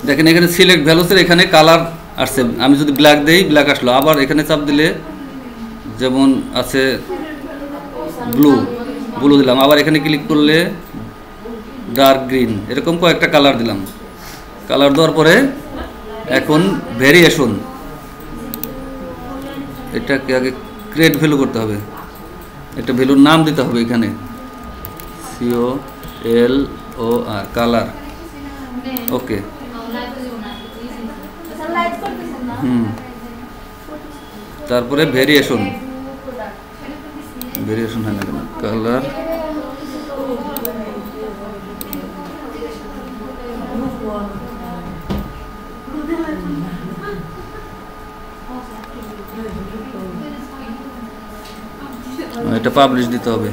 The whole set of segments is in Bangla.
দেখেন এখানে সিলেক্ট ভ্যালুসের এখানে কালার আসছে, আমি যদি ব্ল্যাক দেই ব্ল্যাক আসলো, আবার এখানে চাপ দিলে যেমন আছে ব্লু, ব্লু দিলাম, আবার এখানে ক্লিক করলে ডার্ক গ্রিন, এরকম কয়েকটা কালার দিলাম। কালার দেওয়ার পরে এখন ভেরিয়েশন, এটাকে আগে ক্রিয়েট ভ্যালু করতে হবে, একটা ভ্যালুর নাম দিতে হবে এখানে COLOR কালার, ওকে। তারপরে ভেরিয়েশন, ভেরিয়েশন হয় না কেন, কালার এটা পাবলিশ দিতে হবে।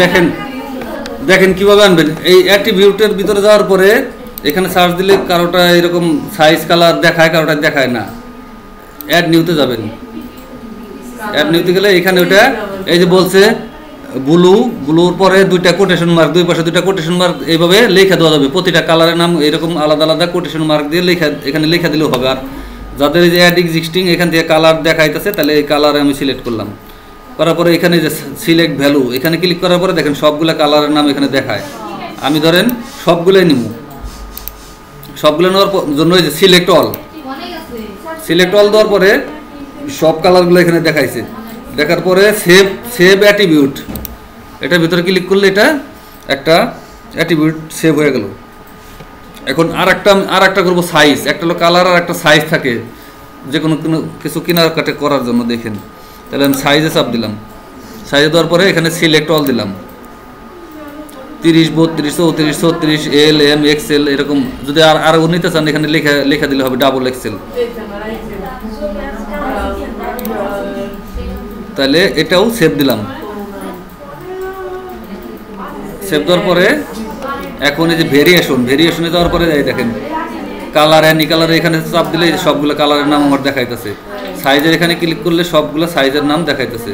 দেখেন দেখেন কিভাবে আনবেন। এই অ্যাট্রিবিউটের ভিতরে যাওয়ার পরে এখানে সার্চ দিলে কারোটা এরকম সাইজ কালার দেখায়, কারোটা দেখায় না। অ্যাড নিউতে যাবেন, অ্যাড নিউতে গেলে এখানে ওটা এই যে বলছে ব্লু, ব্লুর পরে দুইটা কোটেশন মার্ক, দুই পাশে দুইটা কোটেশন মার্ক, এইভাবে লেখা দেওয়া যাবে। প্রতিটা কালারের নাম এরকম আলাদা আলাদা কোটেশন মার্ক দিয়ে লেখা এখানে লেখা দিলেও হবে। আর যাদের এই যে অ্যাড এক্সিস্টিং এখান থেকে কালার দেখাইতেছে, তাহলে এই কালারে আমি সিলেক্ট করলাম, করার পরে এখানে যে সিলেক্ট ভ্যালু এখানে ক্লিক করার পরে দেখেন সবগুলো কালারের নাম এখানে দেখায়। আমি ধরেন সবগুলোই নিব, সবগুলো নেওয়ার জন্য এই যে সিলেক্ট অল, সিলেক্ট অল দেওয়ার পরে সব কালারগুলো এখানে দেখাইছে। দেখার পরে সেভ, সেভ অ্যাট্রিবিউট, এটার ভিতরে ক্লিক করলে এটা একটা অ্যাট্রিবিউট সেভ হয়ে গেল। এখন আর একটা করবো সাইজ, একটা হলো কালার আর একটা সাইজ থাকে যে কোনো কিছু কেনাকাটা করার জন্য। দেখেন তাহলে আমি সাইজে চাপ দিলাম, সাইজে দেওয়ার পরে এখানে সিলেক্ট অল দিলাম, 30, 32, 34, 36, এল, এম, এক্সেল, এরকম যদি আর নিতে চান এখানে লেখা দিলে হবে ডাবল এক্সেল। তাহলে এটাও সেভ দিলাম। সেভ দেওয়ার পরে এখন এই যে ভেরিয়েশনে যাওয়ার পরে এই দেখেন কালার অ্যানি কালারে এখানে চাপ দিলে সবগুলো কালারের নাম আমার দেখাইতেছে। সাইজের এখানে ক্লিক করলে সবগুলো সাইজের নাম দেখাইতেছে।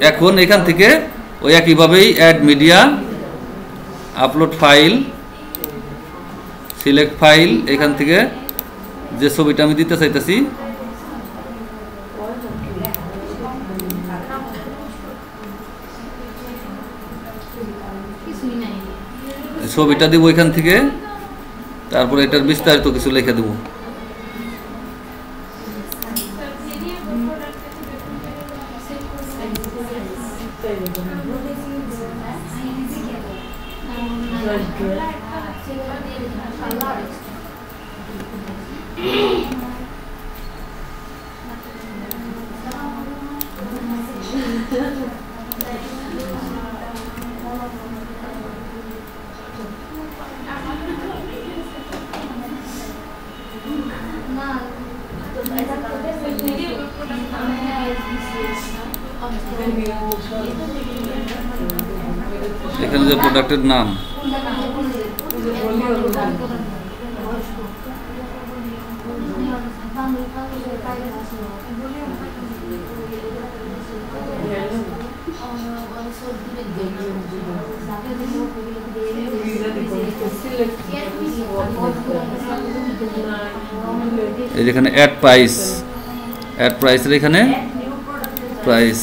এখন এখান থেকে ওই একইভাবেই add media, upload file, select file, এখান থেকে যে ছবিটা আমি দিতে চাইতেছি ছবিটা দিব এখান থেকে, তারপরে এটার বিস্তারিত কিছু লিখে দেব। এখানে যে প্রোডাক্টের নাম এই যেখানে অ্যাড প্রাইসের এখানে প্রাইস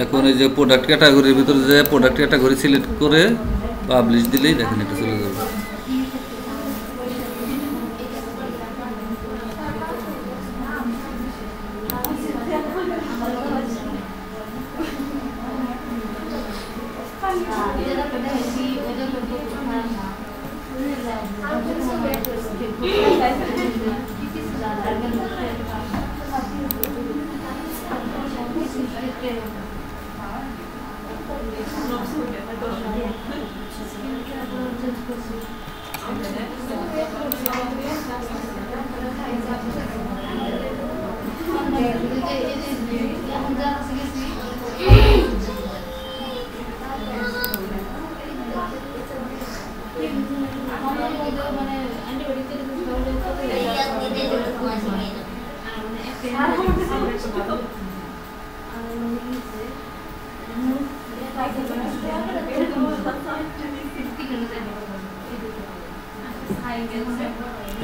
এখন এই যে প্রোডাক্ট ক্যাটাগরির ভিতরে যে প্রোডাক্ট ক্যাটাগরি সিলেক্ট করে পাবলিশ দিলেই দেখেন এটা চলে যাবে।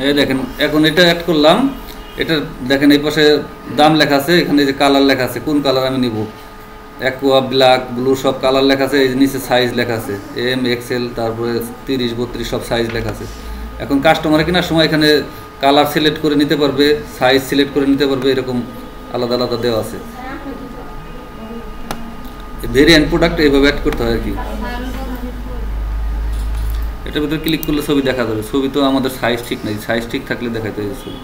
এই দেখেন এখন এটা অ্যাড করলাম, এটা দেখেন এই পাশে দাম লেখা আছে, এখানে যে কালার লেখা আছে কোন কালার আমি নিব, অ্যাকোয়া, ব্ল্যাক, ব্লু সব কালার লেখা আছে। এই নিচে সাইজ লেখা আছে এম, এক্সেল, তারপরে 30, 32 সব সাইজ লেখা আছে। এখন কাস্টমার কেনার সময় এখানে কালার সিলেক্ট করে নিতে পারবে, সাইজ সিলেক্ট করে নিতে পারবে, এরকম আলাদা আলাদা দেওয়া আছে। ভেরিয়েন্ট প্রোডাক্ট এইভাবে অ্যাড করতে হয় আর কি। এটার ভিতরে ক্লিক করলে ছবি দেখা যাবে। ছবি তো আমাদের সাইজ ঠিক নাই, সাইজ ঠিক থাকলে দেখাইতে হবে ছবি।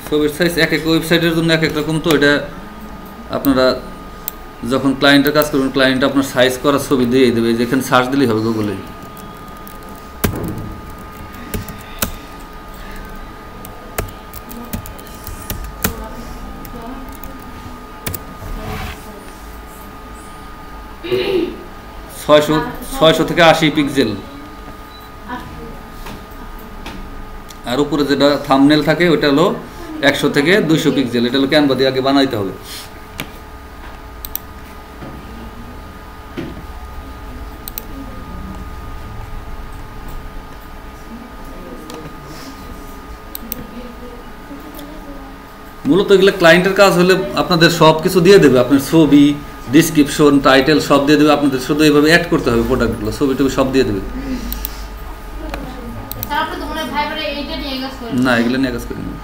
ছবির সাইজ এক এক ওয়েবসাইটের জন্য এক এক রকম, তো এটা আপনারা যখন ক্লায়েন্টের কাজ করবেন ক্লায়েন্ট আপনার সাইজ করা ছবি দিয়ে দেবে, যেখানে সার্চ দিলেই হবে গুগলে। ছয়শো থেকে 80 পিক্সেল, আর উপরে যেটা থাম্বনেল থাকে ওটা হলো 100 থেকে 200 পিক্সেল। এটা হলো ক্যানভা দিয়ে আগে বানাইতে হবে। মূলত এগুলো ক্লায়েন্টের কাজ হলে আপনাদের সব কিছু দিয়ে দেবে, আপনার ছবি, ডিসক্রিপশন, টাইটেল সব দিয়ে দেবে। আপনাদের শুধু এইভাবে অ্যাড করতে হবে প্রোডাক্টগুলো, ছবি টবি সব দিয়ে দেবে। না, এগুলো নিয়ে কাজ করি না।